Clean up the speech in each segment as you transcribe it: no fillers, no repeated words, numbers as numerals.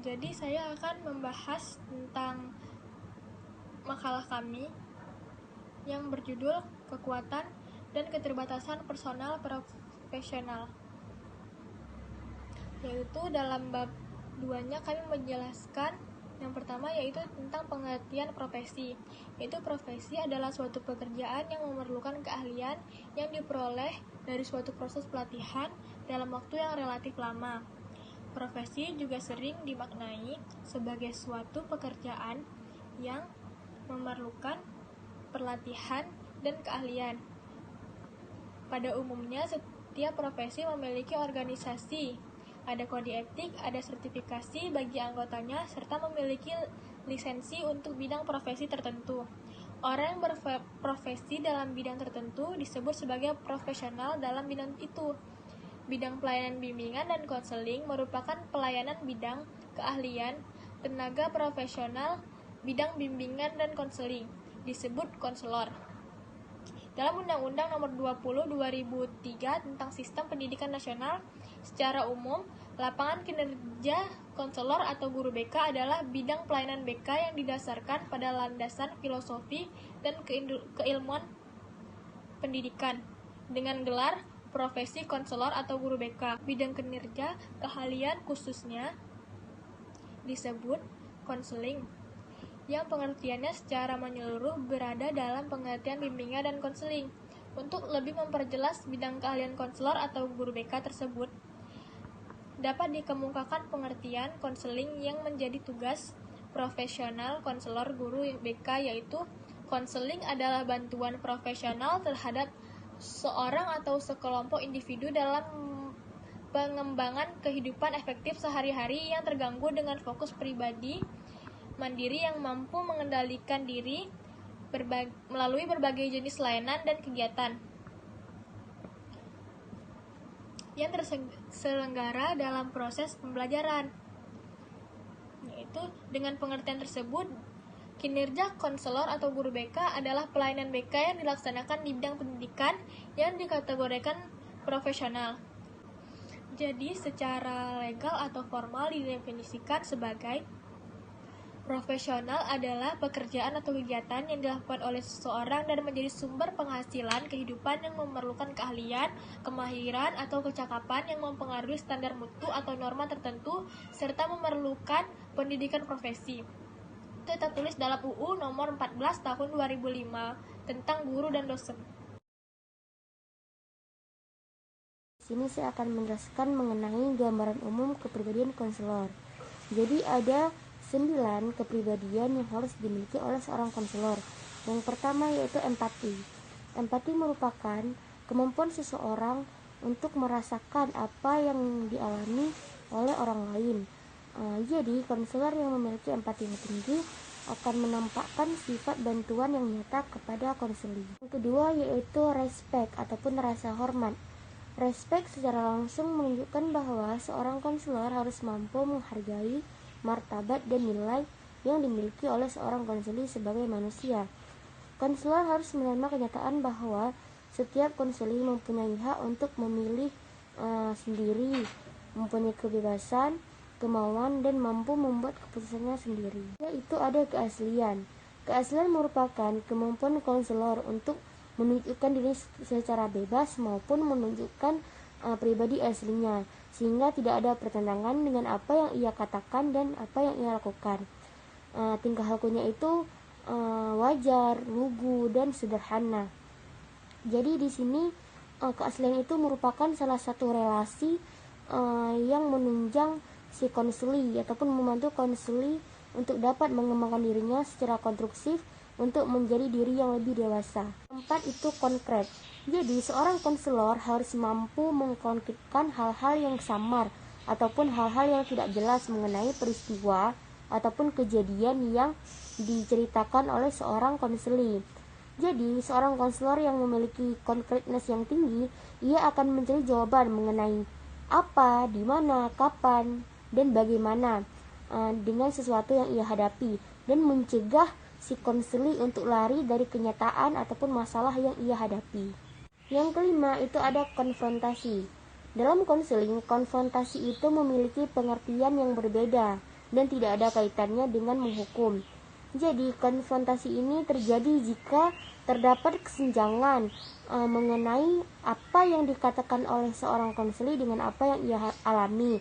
Jadi saya akan membahas tentang makalah kami yang berjudul Kekuatan dan Keterbatasan Personal Profesional. Yaitu dalam bab 2-nya kami menjelaskan yang pertama yaitu tentang pengertian profesi. Yaitu profesi adalah suatu pekerjaan yang memerlukan keahlian yang diperoleh dari suatu proses pelatihan dalam waktu yang relatif lama. Profesi juga sering dimaknai sebagai suatu pekerjaan yang memerlukan pelatihan dan keahlian. Pada umumnya, setiap profesi memiliki organisasi, ada kode etik, ada sertifikasi bagi anggotanya, serta memiliki lisensi untuk bidang profesi tertentu. Orang yang berprofesi dalam bidang tertentu disebut sebagai profesional dalam bidang itu. Bidang pelayanan bimbingan dan konseling merupakan pelayanan bidang keahlian tenaga profesional bidang bimbingan dan konseling, disebut konselor. Dalam Undang-Undang Nomor 20 2003 tentang Sistem Pendidikan Nasional, secara umum, lapangan kinerja konselor atau guru BK adalah bidang pelayanan BK yang didasarkan pada landasan filosofi dan keilmuan pendidikan dengan gelar profesi konselor atau guru BK. Bidang kinerja keahlian khususnya disebut konseling, yang pengertiannya secara menyeluruh berada dalam pengertian bimbingan dan konseling. Untuk lebih memperjelas bidang keahlian konselor atau guru BK tersebut, dapat dikemukakan pengertian konseling yang menjadi tugas profesional konselor guru BK, yaitu konseling adalah bantuan profesional terhadap seorang atau sekelompok individu dalam pengembangan kehidupan efektif sehari-hari yang terganggu dengan fokus pribadi mandiri yang mampu mengendalikan diri melalui berbagai jenis layanan dan kegiatan yang terselenggara dalam proses pembelajaran. Yaitu dengan pengertian tersebut, kinerja konselor atau guru BK adalah pelayanan BK yang dilaksanakan di bidang pendidikan yang dikategorikan profesional. Jadi secara legal atau formal didefinisikan sebagai profesional adalah pekerjaan atau kegiatan yang dilakukan oleh seseorang dan menjadi sumber penghasilan kehidupan yang memerlukan keahlian, kemahiran, atau kecakapan yang mempengaruhi standar mutu atau norma tertentu, serta memerlukan pendidikan profesi. Itu tertulis dalam UU Nomor 14 Tahun 2005 tentang guru dan dosen. Sini saya akan menjelaskan mengenai gambaran umum kepribadian konselor. Jadi ada 9 kepribadian yang harus dimiliki oleh seorang konselor. Yang pertama yaitu empati. Empati merupakan kemampuan seseorang untuk merasakan apa yang dialami oleh orang lain. Jadi konselor yang memiliki empati yang tinggi akan menampakkan sifat bantuan yang nyata kepada konseling. Yang kedua yaitu respect ataupun rasa hormat. Respect secara langsung menunjukkan bahwa seorang konselor harus mampu menghargai martabat dan nilai yang dimiliki oleh seorang konseling sebagai manusia. Konselor harus menerima kenyataan bahwa setiap konseling mempunyai hak untuk memilih sendiri, mempunyai kebebasan, kemauan, dan mampu membuat keputusannya sendiri. Yaitu ada keaslian. Keaslian merupakan kemampuan konselor untuk menunjukkan diri secara bebas maupun menunjukkan pribadi aslinya, sehingga tidak ada pertentangan dengan apa yang ia katakan dan apa yang ia lakukan. Tingkah lakunya itu wajar, lugu, dan sederhana. Jadi di sini keaslian itu merupakan salah satu relasi yang menunjang si konseli ataupun membantu konseli untuk dapat mengembangkan dirinya secara konstruksif untuk menjadi diri yang lebih dewasa. Keempat itu konkret. Jadi seorang konselor harus mampu mengkonkretkan hal-hal yang samar ataupun hal-hal yang tidak jelas mengenai peristiwa ataupun kejadian yang diceritakan oleh seorang konseli. Jadi seorang konselor yang memiliki konkretness yang tinggi, ia akan mencari jawaban mengenai apa, di mana, kapan, dan bagaimana dengan sesuatu yang ia hadapi, dan mencegah si konseli untuk lari dari kenyataan ataupun masalah yang ia hadapi. Yang kelima itu ada konfrontasi. Dalam konseling, konfrontasi itu memiliki pengertian yang berbeda dan tidak ada kaitannya dengan menghukum. Jadi konfrontasi ini terjadi jika terdapat kesenjangan mengenai apa yang dikatakan oleh seorang konseli dengan apa yang ia alami,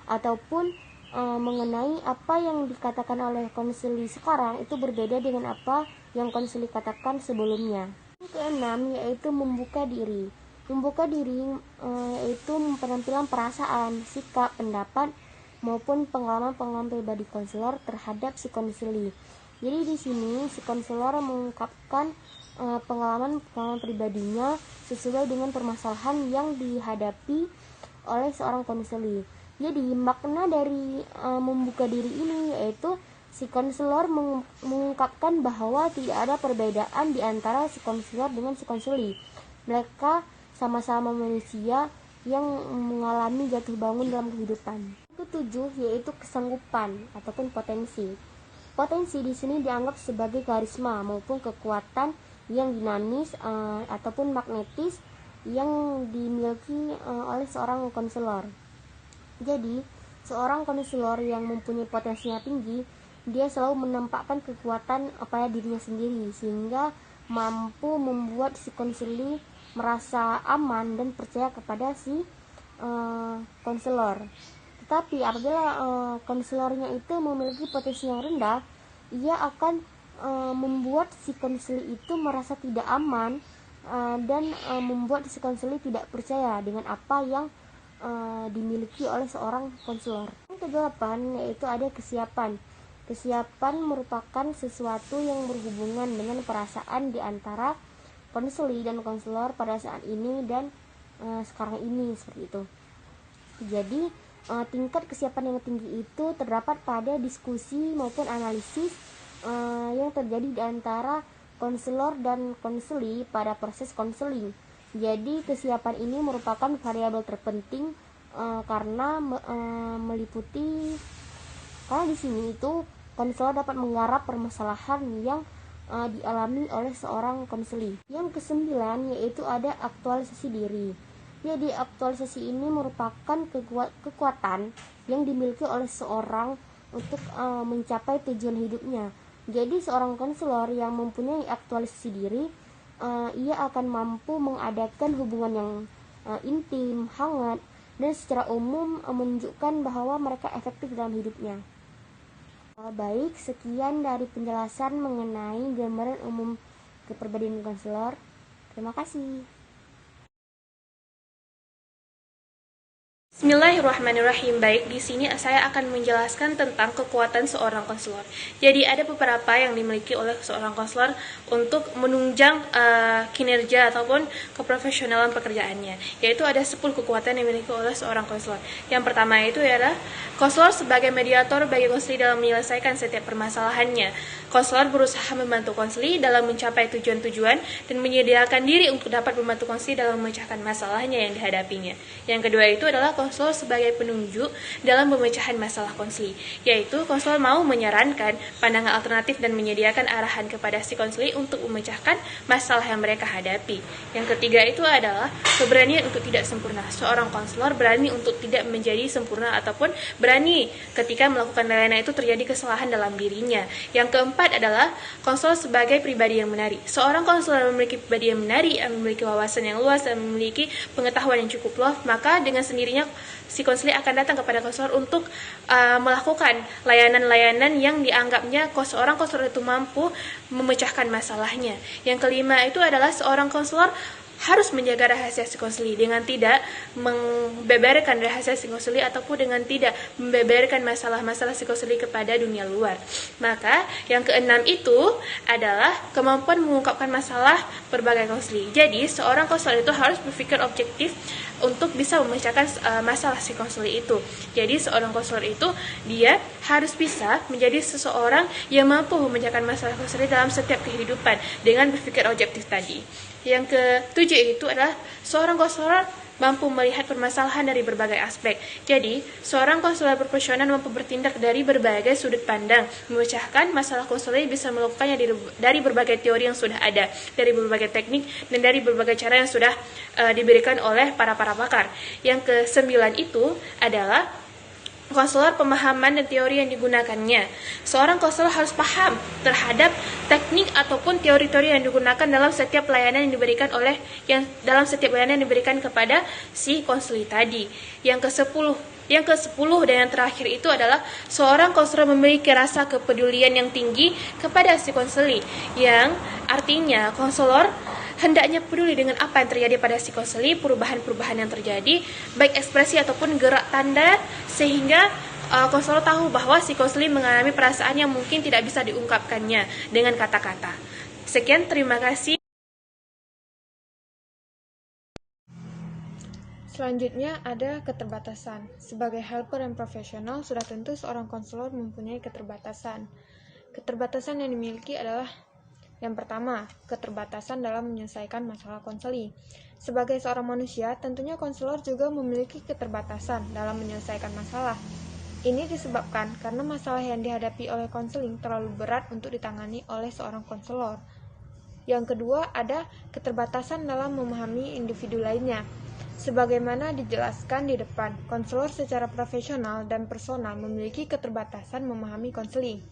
ataupun mengenai apa yang dikatakan oleh konseli sekarang itu berbeda dengan apa yang konseli katakan sebelumnya. Yang keenam yaitu membuka diri. Membuka diri yaitu penampilan perasaan, sikap, pendapat maupun pengalaman-pengalaman pribadi konselor terhadap si konseli. Jadi di sini si konselor mengungkapkan pengalaman-pengalaman pribadinya sesuai dengan permasalahan yang dihadapi oleh seorang konseli. Jadi makna dari membuka diri ini yaitu si konselor mengungkapkan bahwa tidak ada perbedaan di antara si konselor dengan si konseli. Mereka sama-sama manusia yang mengalami jatuh bangun dalam kehidupan. Ketujuh yaitu kesanggupan ataupun potensi. Potensi di sini dianggap sebagai karisma maupun kekuatan yang dinamis ataupun magnetis yang dimiliki oleh seorang konselor. Jadi, seorang konselor yang mempunyai potensinya tinggi, dia selalu menampakkan kekuatan pada dirinya sendiri sehingga mampu membuat si konseli merasa aman dan percaya kepada si konselor. Tetapi apabila konselornya itu memiliki potensi yang rendah, ia akan membuat si konseli itu merasa tidak aman dan membuat si konseli tidak percaya dengan apa yang dimiliki oleh seorang konselor. Yang kedelapan yaitu ada kesiapan. Kesiapan merupakan sesuatu yang berhubungan dengan perasaan di antara konseli dan konselor pada saat ini dan sekarang ini, seperti itu. Jadi tingkat kesiapan yang tinggi itu terdapat pada diskusi maupun analisis yang terjadi di antara konselor dan konseli pada proses konseling. Jadi kesiapan ini merupakan variabel terpenting karena meliputi karena di sini itu konselor dapat menggarap permasalahan yang dialami oleh seorang konseli. Yang kesembilan yaitu ada aktualisasi diri. Jadi aktualisasi ini merupakan kekuatan yang dimiliki oleh seorang untuk mencapai tujuan hidupnya. Jadi seorang konselor yang mempunyai aktualisasi diri, ia akan mampu mengadakan hubungan yang intim, hangat, dan secara umum menunjukkan bahwa mereka efektif dalam hidupnya. Baik, sekian dari penjelasan mengenai gambaran umum kepribadian konselor. Terima kasih. Bismillahirrahmanirrahim. Baik, di sini saya akan menjelaskan tentang kekuatan seorang konselor. Jadi ada beberapa yang dimiliki oleh seorang konselor untuk menunjang kinerja ataupun keprofesionalan pekerjaannya. Yaitu ada 10 kekuatan yang dimiliki oleh seorang konselor. Yang pertama itu adalah konselor sebagai mediator bagi konseli dalam menyelesaikan setiap permasalahannya. Konselor berusaha membantu konseli dalam mencapai tujuan-tujuan dan menyediakan diri untuk dapat membantu konseli dalam memecahkan masalahnya yang dihadapinya. Yang kedua itu adalah konselor sebagai penunjuk dalam pemecahan masalah konseli, yaitu konselor mau menyarankan pandangan alternatif dan menyediakan arahan kepada si konseli untuk memecahkan masalah yang mereka hadapi. Yang ketiga itu adalah keberanian untuk tidak sempurna. Seorang konselor berani untuk tidak menjadi sempurna ataupun berani ketika melakukan layanan itu terjadi kesalahan dalam dirinya. Yang keempat adalah konselor sebagai pribadi yang menarik. Seorang konselor memiliki pribadi yang menarik, yang memiliki wawasan yang luas dan memiliki pengetahuan yang cukup luas, maka dengan sendirinya si konseli akan datang kepada konselor untuk melakukan layanan-layanan yang dianggapnya seorang konselor itu mampu memecahkan masalahnya. Yang kelima itu adalah seorang konselor harus menjaga rahasia si konseli dengan tidak membeberkan rahasia si konseli ataupun dengan tidak membeberkan masalah-masalah si konseli kepada dunia luar. Maka yang keenam itu adalah kemampuan mengungkapkan masalah berbagai konseli. Jadi seorang konselor itu harus berpikir objektif untuk bisa memecahkan masalah si konseli itu. Jadi seorang konselor itu dia harus bisa menjadi seseorang yang mampu memecahkan masalah konseli dalam setiap kehidupan dengan berpikir objektif tadi. Yang ketujuh itu adalah seorang konselor mampu melihat permasalahan dari berbagai aspek. Jadi, seorang konselor profesional mampu bertindak dari berbagai sudut pandang, memecahkan masalah konseli bisa melakukannya dari berbagai teori yang sudah ada, dari berbagai teknik, dan dari berbagai cara yang sudah diberikan oleh para pakar. Yang kesembilan itu adalah konselor pemahaman dan teori yang digunakannya. Seorang konselor harus paham terhadap teknik ataupun teori-teori yang digunakan dalam setiap pelayanan yang diberikan kepada si konseli tadi. Yang ke-10 dan yang terakhir itu adalah seorang konselor memiliki rasa kepedulian yang tinggi kepada si konseli, yang artinya konselor hendaknya peduli dengan apa yang terjadi pada si konseli, perubahan-perubahan yang terjadi, baik ekspresi ataupun gerak tanda, sehingga konselor tahu bahwa si konseli mengalami perasaan yang mungkin tidak bisa diungkapkannya dengan kata-kata. Sekian, terima kasih. Selanjutnya ada keterbatasan. Sebagai helper yang profesional, sudah tentu seorang konselor mempunyai keterbatasan. Keterbatasan yang dimiliki adalah yang pertama, keterbatasan dalam menyelesaikan masalah konseli. Sebagai seorang manusia, tentunya konselor juga memiliki keterbatasan dalam menyelesaikan masalah. Ini disebabkan karena masalah yang dihadapi oleh konseling terlalu berat untuk ditangani oleh seorang konselor. Yang kedua, ada keterbatasan dalam memahami individu lainnya. Sebagaimana dijelaskan di depan, konselor secara profesional dan personal memiliki keterbatasan memahami konseli.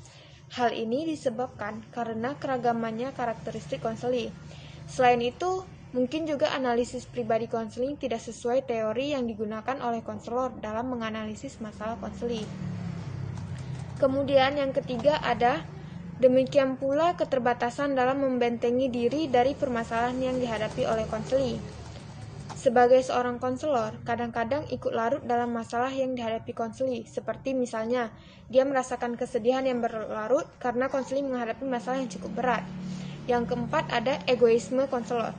Hal ini disebabkan karena keragamannya karakteristik konseli. Selain itu, mungkin juga analisis pribadi konseling tidak sesuai teori yang digunakan oleh konselor dalam menganalisis masalah konseli. Kemudian yang ketiga ada demikian pula keterbatasan dalam membentengi diri dari permasalahan yang dihadapi oleh konseli. Sebagai seorang konselor, kadang-kadang ikut larut dalam masalah yang dihadapi konseli, seperti misalnya, dia merasakan kesedihan yang berlarut karena konseli menghadapi masalah yang cukup berat. Yang keempat ada egoisme konselor.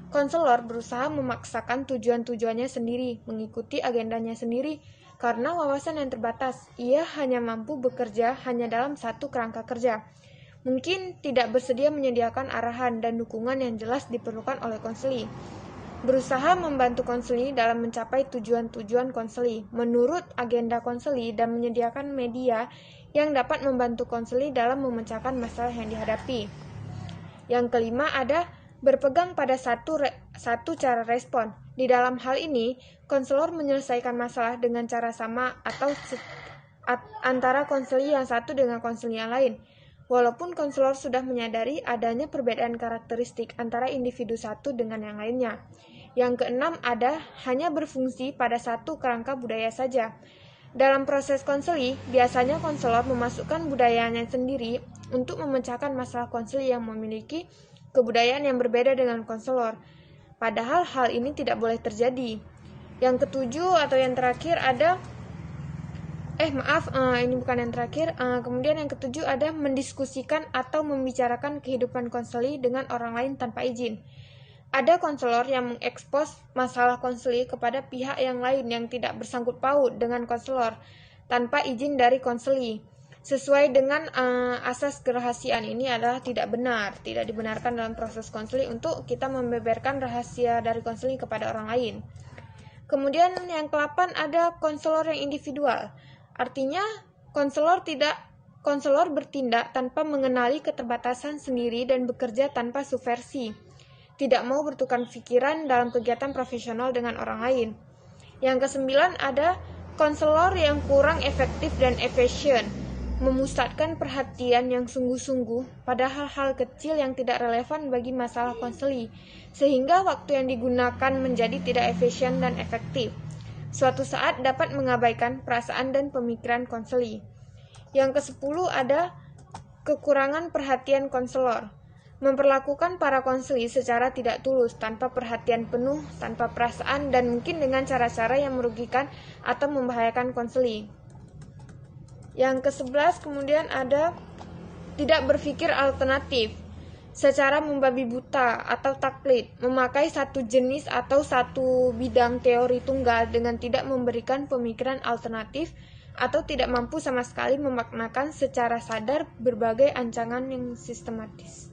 Konselor berusaha memaksakan tujuan-tujuannya sendiri, mengikuti agendanya sendiri, karena wawasan yang terbatas, ia hanya mampu bekerja hanya dalam satu kerangka kerja. Mungkin tidak bersedia menyediakan arahan dan dukungan yang jelas diperlukan oleh konseli. Berusaha membantu konseli dalam mencapai tujuan-tujuan konseli menurut agenda konseli dan menyediakan media yang dapat membantu konseli dalam memecahkan masalah yang dihadapi. Yang kelima ada berpegang pada satu cara respon. Di dalam hal ini, konselor menyelesaikan masalah dengan cara sama atau antara konseli yang satu dengan konseli yang lain. Walaupun konselor sudah menyadari adanya perbedaan karakteristik antara individu satu dengan yang lainnya. Yang keenam ada hanya berfungsi pada satu kerangka budaya saja. Dalam proses konseli, biasanya konselor memasukkan budayanya sendiri untuk memecahkan masalah konseli yang memiliki kebudayaan yang berbeda dengan konselor. Padahal hal ini tidak boleh terjadi. Yang ketujuh atau yang terakhir ada ini bukan yang terakhir. Kemudian yang ketujuh ada mendiskusikan atau membicarakan kehidupan konseli dengan orang lain tanpa izin. Ada konselor yang mengekspos masalah konseli kepada pihak yang lain yang tidak bersangkut paut dengan konselor tanpa izin dari konseli. Sesuai dengan asas kerahasiaan ini adalah tidak benar, tidak dibenarkan dalam proses konseli untuk kita membeberkan rahasia dari konseli kepada orang lain. Kemudian yang ke-8 ada konselor yang individual. Artinya konselor bertindak tanpa mengenali keterbatasan sendiri dan bekerja tanpa subversi. Tidak mau bertukar pikiran dalam kegiatan profesional dengan orang lain. Yang ke-9 ada konselor yang kurang efektif dan efisien, memusatkan perhatian yang sungguh-sungguh pada hal-hal kecil yang tidak relevan bagi masalah konseli, sehingga waktu yang digunakan menjadi tidak efisien dan efektif. Suatu saat dapat mengabaikan perasaan dan pemikiran konseli. Yang ke-10 ada kekurangan perhatian konselor. Memperlakukan para konseli secara tidak tulus, tanpa perhatian penuh, tanpa perasaan, dan mungkin dengan cara-cara yang merugikan atau membahayakan konseli. Yang ke-11 kemudian ada tidak berpikir alternatif, secara membabi buta atau taklid, memakai satu jenis atau satu bidang teori tunggal dengan tidak memberikan pemikiran alternatif atau tidak mampu sama sekali memaknakan secara sadar berbagai ancaman yang sistematis.